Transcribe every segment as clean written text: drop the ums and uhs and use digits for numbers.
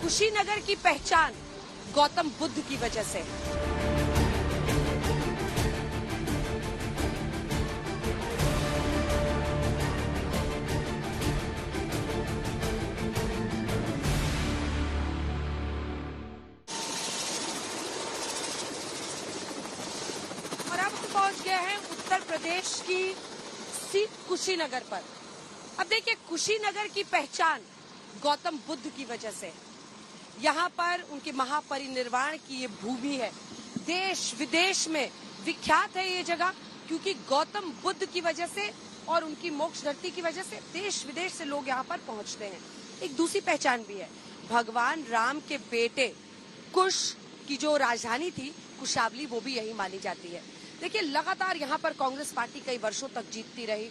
कुशीनगर की पहचान गौतम बुद्ध की वजह से। और अब हम पहुंच गए हैं उत्तर प्रदेश की सीट कुशीनगर पर। अब देखिए, कुशीनगर की पहचान गौतम बुद्ध की वजह से। यहाँ पर उनके महापरिनिर्वाण की ये भूमि है। देश विदेश में विख्यात है ये जगह, क्योंकि गौतम बुद्ध की वजह से और उनकी मोक्ष धरती की वजह से देश विदेश से लोग यहाँ पर पहुँचते हैं। एक दूसरी पहचान भी है, भगवान राम के बेटे कुश की जो राजधानी थी कुशावली, वो भी यही मानी जाती है। देखिए, लगातार यहाँ पर कांग्रेस पार्टी कई वर्षों तक जीतती रही।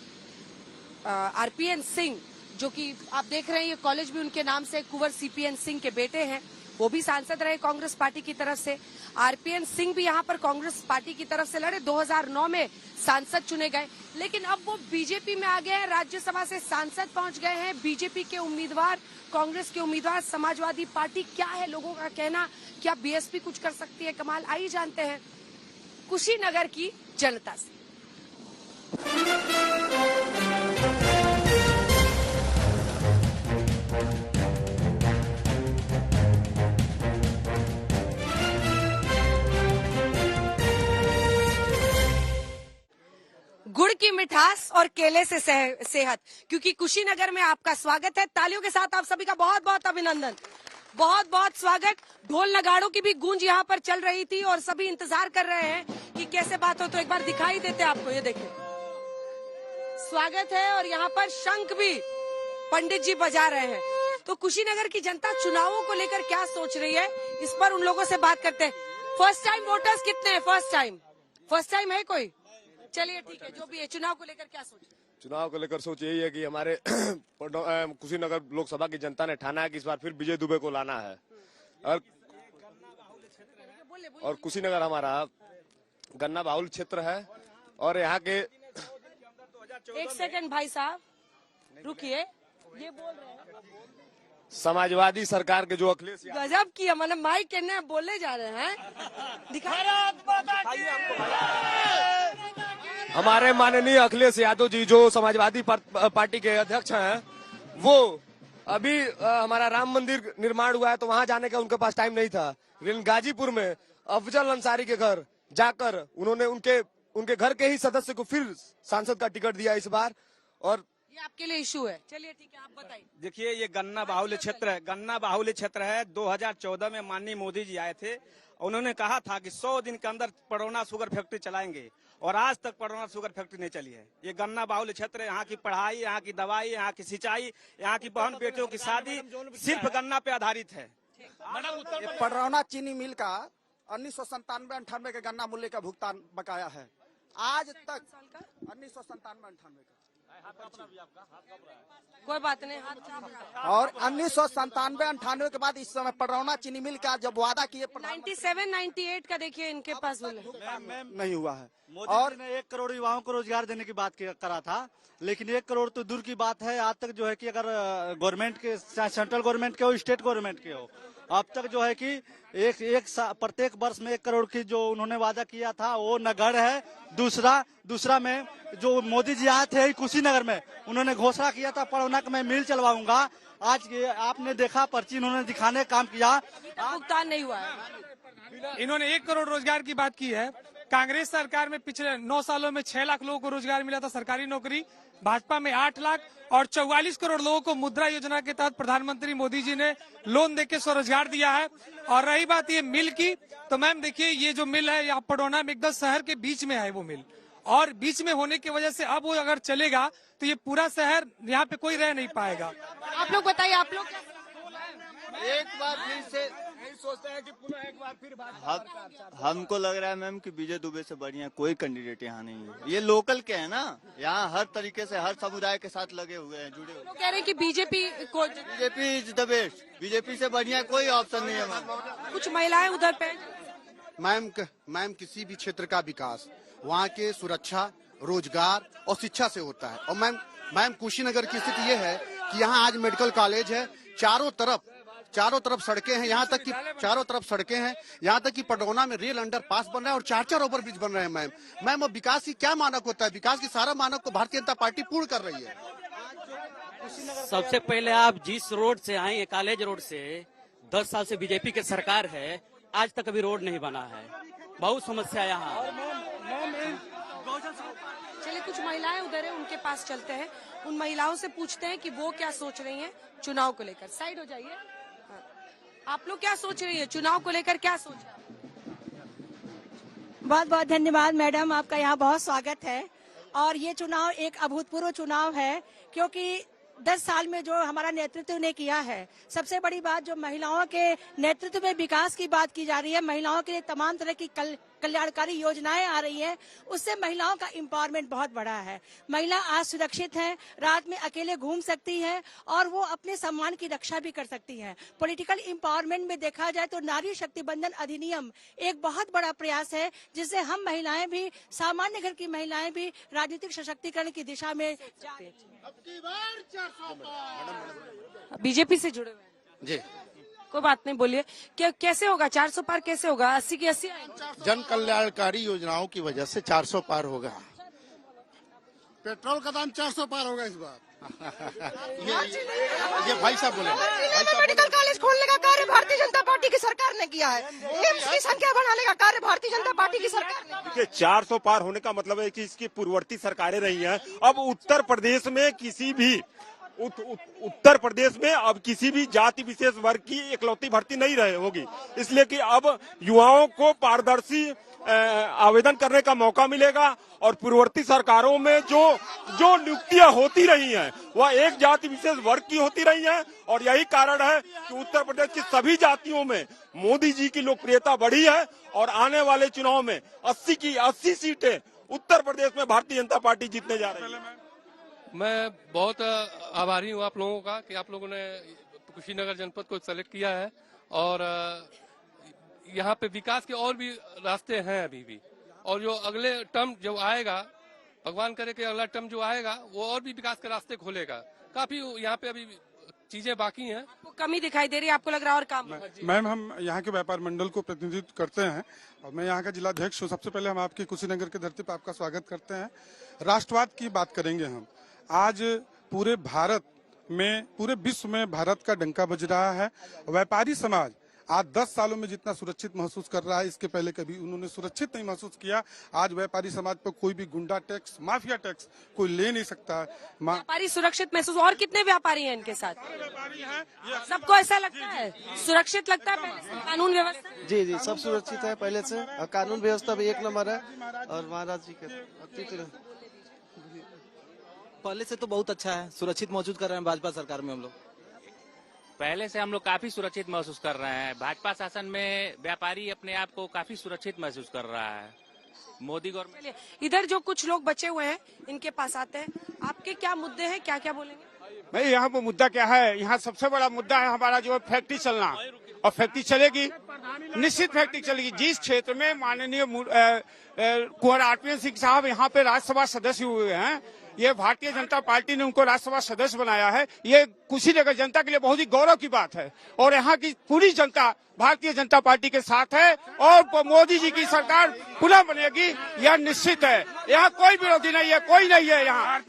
आरपीएन सिंह, जो कि आप देख रहे हैं ये कॉलेज भी उनके नाम से, कुंवर सीपीएन सिंह के बेटे हैं, वो भी सांसद रहे कांग्रेस पार्टी की तरफ से। आरपीएन सिंह भी यहाँ पर कांग्रेस पार्टी की तरफ से लड़े, 2009 में सांसद चुने गए, लेकिन अब वो बीजेपी में आ गए हैं, राज्यसभा से सांसद पहुंच गए हैं। बीजेपी के उम्मीदवार, कांग्रेस के उम्मीदवार, समाजवादी पार्टी, क्या है लोगों का कहना, क्या बीएसपी कुछ कर सकती है कमाल? आइए जानते हैं कुशीनगर की जनता से। गुड़ की मिठास और केले से सेहत, क्योंकि कुशीनगर में आपका स्वागत है। तालियों के साथ आप सभी का बहुत बहुत अभिनंदन, बहुत बहुत स्वागत। ढोल नगाड़ों की भी गूंज यहाँ पर चल रही थी और सभी इंतजार कर रहे हैं कि कैसे बात हो, तो एक बार दिखाई देते आपको, ये देखिए स्वागत है। और यहाँ पर शंख भी पंडित जी बजा रहे हैं। तो कुशीनगर की जनता चुनावों को लेकर क्या सोच रही है, इस पर उन लोगों से बात करते हैं। फर्स्ट टाइम वोटर्स कितने हैं? फर्स्ट टाइम है कोई? चलिए ठीक है, जो भी है, चुनाव को लेकर क्या सोच? चुनाव को लेकर सोच यही है कि हमारे कुशीनगर लोकसभा की जनता ने ठाना है कि इस बार फिर विजय दुबे को लाना है। और कुशीनगर हमारा गन्ना बाहुल क्षेत्र है और यहाँ के एक सेकंड भाई साहब रुकिए, ये बोल रहे हैं समाजवादी सरकार के जो अखिलेश गजब की, मतलब माइक कहने बोले जा रहे हैं। हमारे माननीय अखिलेश यादव जी जो समाजवादी पार्टी के अध्यक्ष हैं, वो अभी हमारा राम मंदिर निर्माण हुआ है तो वहां जाने का उनके पास टाइम नहीं था, लेकिन गाजीपुर में अफजल अंसारी के घर जाकर उन्होंने उनके घर के ही सदस्य को फिर सांसद का टिकट दिया इस बार। और ये आपके लिए इशू है। चलिए ठीक है, आप बताइए। देखिए, ये गन्ना बाहुल्य क्षेत्र है। 2014 में माननीय मोदी जी आए थे, उन्होंने कहा था कि 100 दिन के अंदर पडरौना शुगर फैक्ट्री चलाएंगे, और आज तक पडरौना शुगर फैक्ट्री नहीं चली है। ये गन्ना बाहुल्य क्षेत्र है, यहाँ की पढ़ाई, यहाँ की दवाई, यहाँ की सिंचाई, यहाँ की बहन बेटियों की शादी सिर्फ गन्ना पे आधारित है। पडरौना चीनी मिल का 1997-98 के गन्ना मूल्य का भुगतान बकाया है, आज तक 1997-98 का। कोई बात नहीं, हाथ छाप रहा है। और 1997-98 के बाद इस समय पडरौना चीनी मिल का जब वादा किए 97-98 का देखिए इनके पास नहीं हुआ है। और 1 करोड़ युवाओं को रोजगार देने की बात करा था, लेकिन 1 करोड़ तो दूर की बात है। आज तक जो है कि अगर गवर्नमेंट के, सेंट्रल गवर्नमेंट के हो, स्टेट गवर्नमेंट के हो, अब तक जो है कि प्रत्येक वर्ष में 1 करोड़ की जो उन्होंने वादा किया था वो नगण्य है। दूसरा में जो मोदी जी आए थे कुशीनगर में, उन्होंने घोषणा किया था पडरौना में मिल चलवाऊंगा। आज आपने देखा, पर्ची उन्होंने दिखाने का काम किया, भुगतान नहीं हुआ है। इन्होंने 1 करोड़ रोजगार की बात की है। कांग्रेस सरकार में पिछले 9 सालों में 6 लाख लोगों को रोजगार मिला था, सरकारी नौकरी। भाजपा में 8 लाख और 44 करोड़ लोगों को मुद्रा योजना के तहत प्रधानमंत्री मोदी जी ने लोन देके स्वरोजगार दिया है। और रही बात ये मिल की, तो मैम देखिए, ये जो मिल है यहाँ पडरौना में एकदम शहर के बीच में है वो मिल, और बीच में होने की वजह से अब वो अगर चलेगा तो ये पूरा शहर, यहाँ पे कोई रह नहीं पाएगा। आप लोग बताइए, आप लोग एक बार फिर से सोचते हैं कि पुनः एक बार फिर हमको लग रहा है मैम कि विजय दुबे से बढ़िया कोई कैंडिडेट यहाँ नहीं है। ये लोकल के है ना, यहाँ हर तरीके से हर समुदाय के साथ लगे हुए हैं, जुड़े हुए। लोग कह रहे हैं कि BJP is the best, BJP से बढ़िया कोई ऑप्शन नहीं है मैम। कुछ महिलाएं उधर पे। मैम किसी भी क्षेत्र का विकास वहाँ के सुरक्षा, रोजगार और शिक्षा से होता है। और मैम कुशीनगर की स्थिति ये है कि यहाँ आज मेडिकल कॉलेज है, चारों तरफ चारों तरफ सड़कें हैं, यहाँ तक कि चारों तरफ सड़कें हैं, यहाँ तक कि पडरौना में रेल अंडरपास बन रहा है और 4-4 ओवरब्रिज बन रहे हैं। मैम अब विकास की क्या मानक होता है? विकास की सारा मानक को भारतीय जनता पार्टी पूर्ण कर रही है। सबसे पहले आप जिस रोड से आए, कॉलेज रोड से 10 साल से बीजेपी की सरकार है, आज तक अभी रोड नहीं बना है, बहुत समस्या यहाँ। चलिए कुछ महिलाएं उधर है, उनके पास चलते हैं, उन महिलाओं से पूछते हैं कि वो क्या सोच रही हैं चुनाव को लेकर। साइड हो जाइए। हाँ। आप लोग क्या सोच रही है चुनाव को लेकर, क्या सोच रहे हैं? बहुत बहुत धन्यवाद मैडम, आपका यहाँ बहुत स्वागत है। और ये चुनाव एक अभूतपूर्व चुनाव है, क्योंकि 10 साल में जो हमारा नेतृत्व ने किया है, सबसे बड़ी बात जो महिलाओं के नेतृत्व में विकास की बात की जा रही है, महिलाओं के लिए तमाम तरह की कल्याणकारी योजनाएं आ रही हैं, उससे महिलाओं का एम्पावरमेंट बहुत बड़ा है। महिला आज सुरक्षित है, रात में अकेले घूम सकती है और वो अपने सम्मान की रक्षा भी कर सकती है। पॉलिटिकल एम्पावरमेंट में देखा जाए तो नारी शक्ति बंधन अधिनियम एक बहुत बड़ा प्रयास है, जिससे हम महिलाएं भी, सामान्य घर की महिलाएं भी राजनीतिक सशक्तिकरण की दिशा में जा रही हैं। बीजेपी से जुड़े हुए हैं जी, कोई बात नहीं, बोलिए क्या कैसे होगा 400 पार, कैसे होगा? 80 की 80 जन कल्याणकारी योजनाओं की वजह से 400 पार होगा। पेट्रोल का दाम 400 पार होगा इस बार। ये भाई साहब बोले। मेडिकल कॉलेज खोलने का कार्य भारतीय जनता पार्टी की सरकार ने किया है। एम्स की संख्या बढ़ाने का कार्य भारतीय जनता पार्टी की सरकार ने। देखिए 400 पार होने का मतलब है कि इसकी पूर्ववर्ती सरकारें रही हैं। अब उत्तर प्रदेश में किसी भी उत्तर प्रदेश में अब किसी भी जाति विशेष वर्ग की इकलौती भर्ती नहीं रहे होगी, इसलिए कि अब युवाओं को पारदर्शी आवेदन करने का मौका मिलेगा। और पूर्ववर्ती सरकारों में जो नियुक्तियां होती रही हैं वह एक जाति विशेष वर्ग की होती रही हैं, और यही कारण है कि उत्तर प्रदेश की सभी जातियों में मोदी जी की लोकप्रियता बढ़ी है। और आने वाले चुनाव में 80 की 80 सीटें उत्तर प्रदेश में भारतीय जनता पार्टी जीतने जा रही है। मैं बहुत आभारी हूँ आप लोगों का कि आप लोगों ने कुशीनगर जनपद को सेलेक्ट किया है, और यहाँ पे विकास के और भी रास्ते हैं अभी भी। और जो अगले टर्म जो आएगा, भगवान करे कि अगला टर्म जो आएगा वो और भी विकास के रास्ते खोलेगा। काफी यहाँ पे अभी चीजें बाकी हैं। आपको कमी दिखाई दे रही है, आपको लग रहा है और काम? मैम हम यहाँ के व्यापार मंडल को प्रतिनिधित्व करते हैं और मैं यहाँ का जिलाध्यक्ष हूँ। सबसे पहले हम आपकी कुशीनगर की धरती पर आपका स्वागत करते हैं। राष्ट्रवाद की बात करेंगे हम। आज पूरे भारत में, पूरे विश्व में भारत का डंका बज रहा है। व्यापारी समाज आज 10 सालों में जितना सुरक्षित महसूस कर रहा है, इसके पहले कभी उन्होंने सुरक्षित नहीं महसूस किया। आज व्यापारी समाज पर कोई भी गुंडा टैक्स, माफिया टैक्स कोई ले नहीं सकता है। व्यापारी सुरक्षित महसूस। और कितने व्यापारी हैं इनके साथ? व्यापारी हैं, सबको ऐसा लगता है सुरक्षित लगता है पहले से? कानून व्यवस्था? जी जी, सब सुरक्षित है पहले से, और कानून व्यवस्था भी 1 नंबर है। और महाराज जी के पहले से तो बहुत अच्छा है, सुरक्षित महसूस कर रहे हैं भाजपा सरकार में। हम लोग पहले से हम लोग काफी सुरक्षित महसूस कर रहे हैं। भाजपा शासन में व्यापारी अपने आप को काफी सुरक्षित महसूस कर रहा है। मोदी गवर्नमेंट। इधर जो कुछ लोग बचे हुए हैं इनके पास आते हैं। आपके क्या मुद्दे हैं, क्या क्या बोलेंगे? भाई यहाँ पर मुद्दा क्या है? यहाँ सबसे बड़ा मुद्दा है हमारा जो फैक्ट्री चलना, और फैक्ट्री चलेगी, निश्चित फैक्ट्री चलेगी। जिस क्षेत्र में माननीय कुंवर आरपीएन सिंह साहब यहाँ पे राज्यसभा सदस्य हुए हैं, ये भारतीय जनता पार्टी ने उनको राज्यसभा सदस्य बनाया है। ये कुशीनगर जनता के लिए बहुत ही गौरव की बात है, और यहाँ की पूरी जनता भारतीय जनता पार्टी के साथ है, और मोदी जी की सरकार पुनः बनेगी, यह निश्चित है। यहाँ कोई विरोधी नहीं है, कोई नहीं है यहाँ।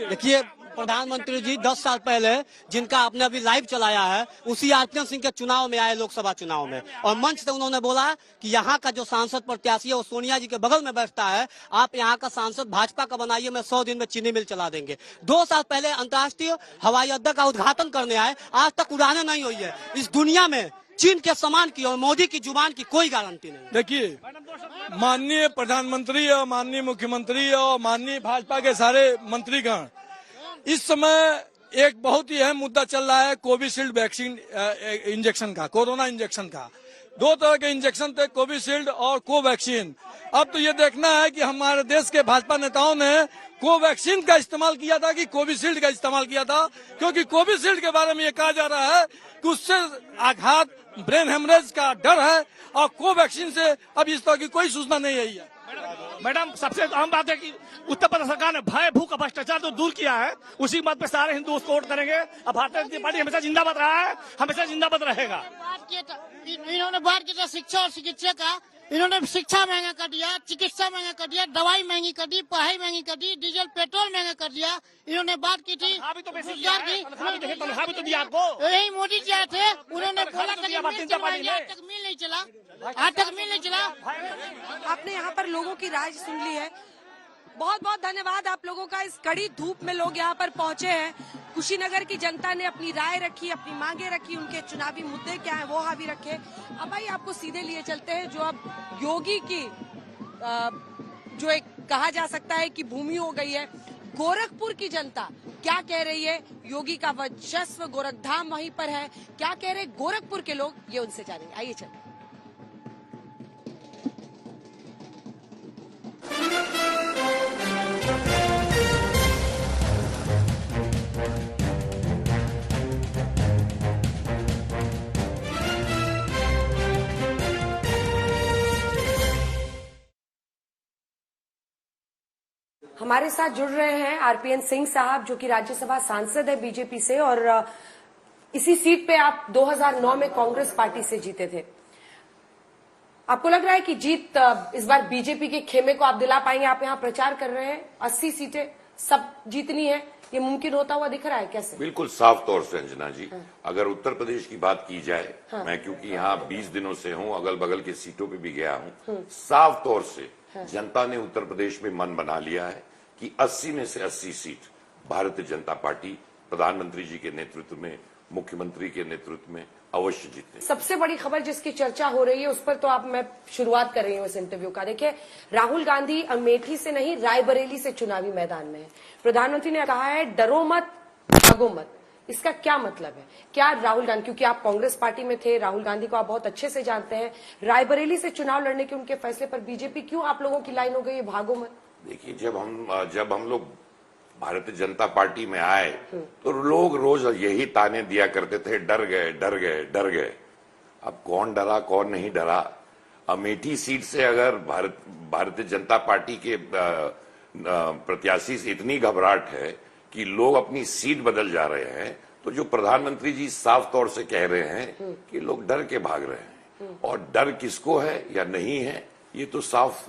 देखिए प्रधानमंत्री जी 10 साल पहले जिनका आपने अभी लाइव चलाया है, उसी आरपीएन सिंह के चुनाव में आए, लोकसभा चुनाव में, और मंच से उन्होंने बोला कि यहाँ का जो सांसद प्रत्याशी है वो सोनिया जी के बगल में बैठता है, आप यहाँ का सांसद भाजपा का बनाइए, मैं 100 दिन में चीनी मिल चला देंगे। 2 साल पहले अंतर्राष्ट्रीय हवाई अड्डा का उद्घाटन करने आए, आज तक उड़ाने नहीं हुई है। इस दुनिया में चीन के समान की और मोदी की जुबान की कोई गारंटी नहीं। देखिए माननीय प्रधानमंत्री और माननीय मुख्यमंत्री और माननीय भाजपा के सारे मंत्रीगण, इस समय एक बहुत ही अहम मुद्दा चल रहा है कोविशील्ड वैक्सीन इंजेक्शन का, कोरोना इंजेक्शन का। 2 तरह के इंजेक्शन थे, कोविशील्ड और कोवैक्सीन। अब तो ये देखना है कि हमारे देश के भाजपा नेताओं ने कोवैक्सीन का इस्तेमाल किया था कि कोविशील्ड का इस्तेमाल किया था, क्योंकि कोविशील्ड के बारे में ये कहा जा रहा है कि उससे आघात, ब्रेन हेमरेज का डर है, और कोवैक्सीन से अब इस तरह की कोई सूचना नहीं आई है। मैडम सबसे अहम बात है कि उत्तर प्रदेश सरकार ने भय भूख भ्रष्टाचार तो दूर किया है, उसी मत पे सारे हिंदू उसको वोट करेंगे। अब भारतीय जनता पार्टी हमेशा जिंदाबाद रहा है, हमेशा जिंदाबाद रहेगा। इन्होंने बात किया शिक्षा और चिकित्सा का, इन्होंने शिक्षा महंगा कर दिया, चिकित्सा महंगा कर दिया, दवाई महंगी कर दी, पढ़ाई महंगी कर दी, डीजल पेट्रोल महंगा कर दिया। इन्होंने बात की थी रोजगार की, तनख्वाह भी तो दिया आपको। यही मोदी जी आए थे, उन्होंने बोला आज तक मिल नहीं चला, आज तक मिल नहीं चला। आपने यहाँ पर लोगों की राय सुन ली है। बहुत बहुत धन्यवाद आप लोगों का। इस कड़ी धूप में लोग यहाँ पर पहुंचे हैं। कुशीनगर की जनता ने अपनी राय रखी, अपनी मांगे रखी, उनके चुनावी मुद्दे क्या हैं वो हावी रखे। अब भाई आपको सीधे लिए चलते हैं जो अब योगी की जो एक कहा जा सकता है कि भूमि हो गई है, गोरखपुर की जनता क्या कह रही है। योगी का वर्चस्व गोरखधाम वहीं पर है, क्या कह रहे गोरखपुर के लोग, ये उनसे जानेंगे। आइए चलिए। हमारे साथ जुड़ रहे हैं आरपीएन सिंह साहब, जो कि राज्यसभा सांसद है बीजेपी से, और इसी सीट पे आप 2009 में कांग्रेस पार्टी से जीते थे। आपको लग रहा है कि जीत इस बार बीजेपी के खेमे को आप दिला पाएंगे? आप यहाँ प्रचार कर रहे हैं, 80 सीटें सब जीतनी है, ये मुमकिन होता हुआ दिख रहा है कैसे? बिल्कुल साफ तौर से अंजना जी। अगर उत्तर प्रदेश की बात की जाए, मैं क्योंकि यहाँ 20 दिनों से हूँ, अगल बगल की सीटों पे भी गया हूँ, साफ तौर से जनता ने उत्तर प्रदेश में मन बना लिया है कि 80 में से 80 सीट भारतीय जनता पार्टी प्रधानमंत्री जी के नेतृत्व में, मुख्यमंत्री के नेतृत्व में अवश्य जीते। सबसे बड़ी खबर जिसकी चर्चा हो रही है उस पर तो मैं शुरुआत कर रही हूँ इस इंटरव्यू का। देखिए, राहुल गांधी अमेठी से नहीं रायबरेली से चुनावी मैदान में है। प्रधानमंत्री ने कहा है डरो मत, भागो मत। इसका क्या मतलब है? क्या राहुल गांधी, क्योंकि आप कांग्रेस पार्टी में थे, राहुल गांधी को आप बहुत अच्छे से जानते हैं, रायबरेली से चुनाव लड़ने के उनके फैसले पर बीजेपी क्यों आप लोगों की लाइन हो गई है भागो मत? देखिए, जब हम लोग भारतीय जनता पार्टी में आए तो लोग रोज यही ताने दिया करते थे, डर गए डर गए डर गए। अब कौन डरा कौन नहीं डरा? अमेठी सीट से अगर भारतीय जनता पार्टी के प्रत्याशी से इतनी घबराहट है कि लोग अपनी सीट बदल जा रहे हैं, तो जो प्रधानमंत्री जी साफ तौर से कह रहे हैं कि लोग डर के भाग रहे हैं, और डर किसको है या नहीं है ये तो साफ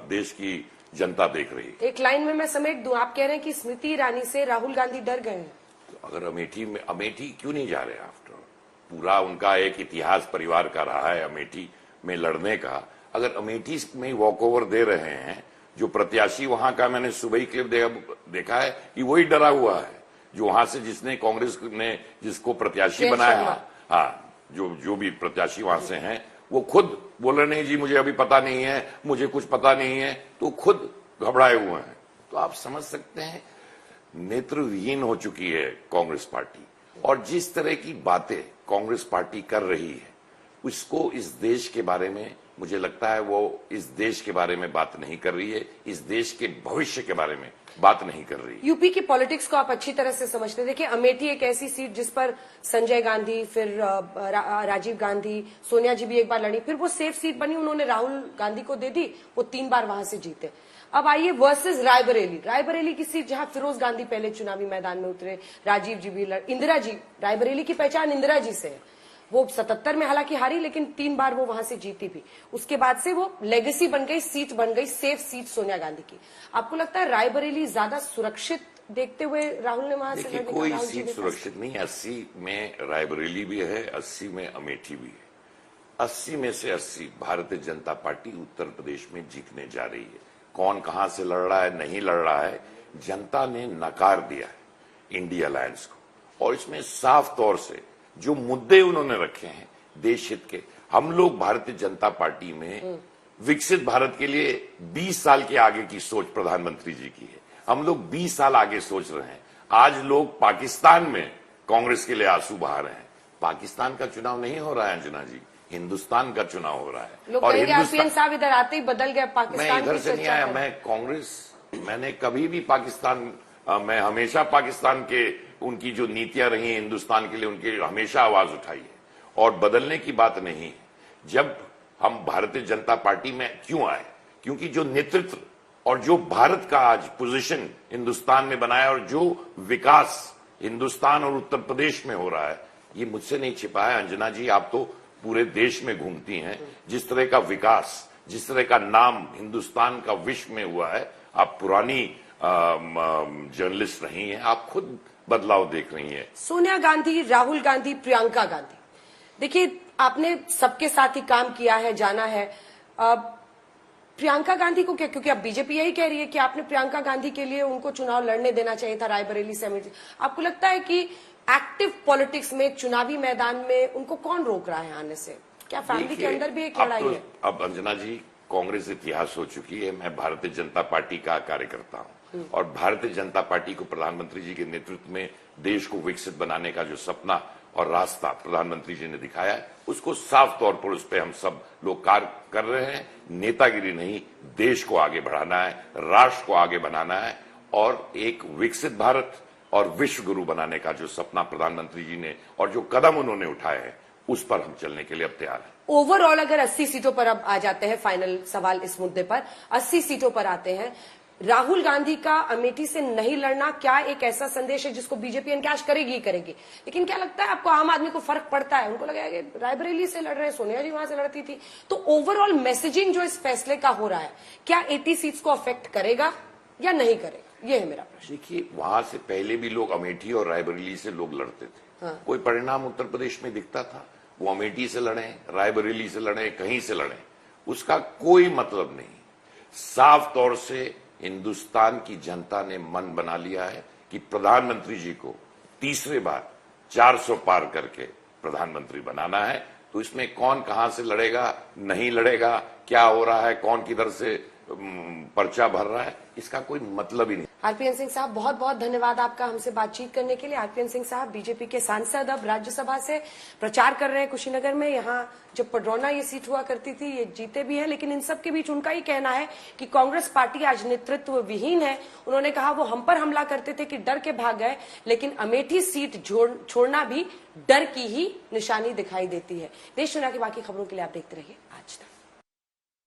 देश की जनता देख रही है। एक लाइन में मैं समेट दूं, आप कह रहे हैं कि स्मृति ईरानी से राहुल गांधी डर गए हैं। तो अगर अमेठी क्यों नहीं जा रहे? आफ्टर पूरा उनका एक इतिहास परिवार का रहा है अमेठी में लड़ने का। अगर अमेठी में वॉक ओवर दे रहे हैं, जो प्रत्याशी वहां का, मैंने सुबह ही क्लिप देखा है कि वही डरा हुआ है, जो वहां से जिसने कांग्रेस ने जिसको प्रत्याशी बनाया, हाँ, जो भी प्रत्याशी वहां से हैं, वो खुद बोल रहे नहीं जी मुझे अभी पता नहीं है, मुझे कुछ पता नहीं है, तो खुद घबराए हुए हैं। तो आप समझ सकते हैं नेत्रहीन हो चुकी है कांग्रेस पार्टी, और जिस तरह की बातें कांग्रेस पार्टी कर रही है उसको इस देश के बारे में, मुझे लगता है वो इस देश के बारे में बात नहीं कर रही है, इस देश के भविष्य के बारे में बात नहीं कर रही है। यूपी की पॉलिटिक्स को आप अच्छी तरह से समझते हैं। देखिए, अमेठी एक ऐसी सीट जिस पर संजय गांधी, फिर राजीव गांधी, सोनिया जी भी एक बार लड़ी, फिर वो सेफ सीट बनी, उन्होंने राहुल गांधी को दे दी, वो 3 बार वहां से जीते। अब आइए वर्सेस रायबरेली की सीट, जहां फिरोज गांधी पहले चुनावी मैदान में उतरे, राजीव जी भी, इंदिरा जी, रायबरेली की पहचान इंदिरा जी से है। वो 77 में हालांकि हारी, लेकिन 3 बार वो वहां से जीती भी। उसके बाद से वो लेगेसी बन गई, सीट बन गई, सेफ सीट सोनिया गांधी की। आपको लगता है रायबरेली ज्यादा सुरक्षित देखते हुए राहुल ने वहां से लड़ने का? कोई सीट सुरक्षित नहीं। 80 में रायबरेली भी है, 80 में अमेठी भी है। 80 में से 80 भारतीय जनता पार्टी उत्तर प्रदेश में जीतने जा रही है। कौन कहां से लड़ रहा है, नहीं लड़ रहा है, जनता ने नकार दिया है इंडिया अलायंस को। और इसमें साफ तौर से जो मुद्दे उन्होंने रखे हैं देश हित के, हम लोग भारतीय जनता पार्टी में विकसित भारत के लिए 20 साल के आगे की सोच प्रधानमंत्री जी की है। हम लोग 20 साल आगे सोच रहे हैं। आज लोग पाकिस्तान में कांग्रेस के लिए आंसू बहा रहे हैं। पाकिस्तान का चुनाव नहीं हो रहा है अंजना जी, हिंदुस्तान का चुनाव हो रहा है। और हिंदुस्तान साहब इधर आते ही बदल गया पाकिस्तान। मैं इधर से नहीं आया, मैं कांग्रेस, मैंने कभी भी पाकिस्तान, मैं हमेशा पाकिस्तान के, उनकी जो नीतियां रही हैं हिंदुस्तान के लिए, उनकी हमेशा आवाज उठाई है, और बदलने की बात नहीं है। जब हम भारतीय जनता पार्टी में क्यों आए? क्योंकि जो नेतृत्व और जो भारत का आज पोजीशन हिंदुस्तान में बनाया और जो विकास हिंदुस्तान और उत्तर प्रदेश में हो रहा है, ये मुझसे नहीं छिपा है। अंजना जी, आप तो पूरे देश में घूमती हैं, जिस तरह का विकास, जिस तरह का नाम हिंदुस्तान का विश्व में हुआ है, आप पुरानी जर्नलिस्ट रही हैं, आप खुद बदलाव देख रही हैं। सोनिया गांधी, राहुल गांधी, प्रियंका गांधी, देखिए आपने सबके साथ ही काम किया है, जाना है। प्रियंका गांधी को क्या, क्योंकि अब बीजेपी यही कह रही है कि आपने प्रियंका गांधी के लिए उनको चुनाव लड़ने देना चाहिए था रायबरेली से। आपको लगता है कि एक्टिव पॉलिटिक्स में, चुनावी मैदान में उनको कौन रोक रहा है आने से? क्या फैमिली के अंदर भी एक लड़ाई है? अब अंजना जी, कांग्रेस इतिहास हो चुकी है। मैं भारतीय जनता पार्टी का कार्यकर्ता हूं और भारतीय जनता पार्टी को प्रधानमंत्री जी के नेतृत्व में देश को विकसित बनाने का जो सपना और रास्ता प्रधानमंत्री जी ने दिखाया है, उसको साफ तौर पर उस पर हम सब लोग कार्य कर रहे हैं। नेतागिरी नहीं, देश को आगे बढ़ाना है, राष्ट्र को आगे बनाना है और एक विकसित भारत और विश्व गुरु बनाने का जो सपना प्रधानमंत्री जी ने और जो कदम उन्होंने उठाए हैं, उस पर हम चलने के लिए अब तैयार हैं। ओवरऑल अगर 80 सीटों पर अब आ जाते हैं, फाइनल सवाल इस मुद्दे पर, 80 सीटों पर आते हैं, राहुल गांधी का अमेठी से नहीं लड़ना क्या एक ऐसा संदेश है जिसको बीजेपी एनकैश करेगी ही करेगी? लेकिन क्या लगता है आपको, आम आदमी को फर्क पड़ता है? उनको लगेगा कि रायबरेली से लड़ रहे हैं, सोनिया जी वहां से लड़ती थी। तो ओवरऑल मैसेजिंग जो इस फैसले का हो रहा है, क्या 80 सीट्स को अफेक्ट करेगा या नहीं करेगा? ये है मेरा प्रश्न। देखिए, वहां से पहले भी लोग अमेठी और रायबरेली से लोग लड़ते थे। हाँ। कोई परिणाम उत्तर प्रदेश में दिखता था? वो अमेठी से लड़े, रायबरेली से लड़े, कहीं से लड़े, उसका कोई मतलब नहीं। साफ तौर से हिंदुस्तान की जनता ने मन बना लिया है कि प्रधानमंत्री जी को तीसरे बार 400 पार करके प्रधानमंत्री बनाना है। तो इसमें कौन कहां से लड़ेगा, नहीं लड़ेगा, क्या हो रहा है, कौन किधर से पर्चा भर रहा है, इसका कोई मतलब ही नहीं। आरपीएन सिंह साहब, बहुत बहुत धन्यवाद आपका हमसे बातचीत करने के लिए। आरपीएन सिंह साहब बीजेपी के सांसद, अब राज्यसभा से प्रचार कर रहे हैं कुशीनगर में। यहाँ जब पडरौना ये सीट हुआ करती थी, ये जीते भी हैं, लेकिन इन सब के बीच उनका ही कहना है कि कांग्रेस पार्टी आज नेतृत्व विहीन है। उन्होंने कहा वो हम पर हमला करते थे कि डर के भाग गए, लेकिन अमेठी सीट छोड़ना भी डर की ही निशानी दिखाई देती है। देश दुनिया की बाकी खबरों के लिए आप देखते रहिए आज तक।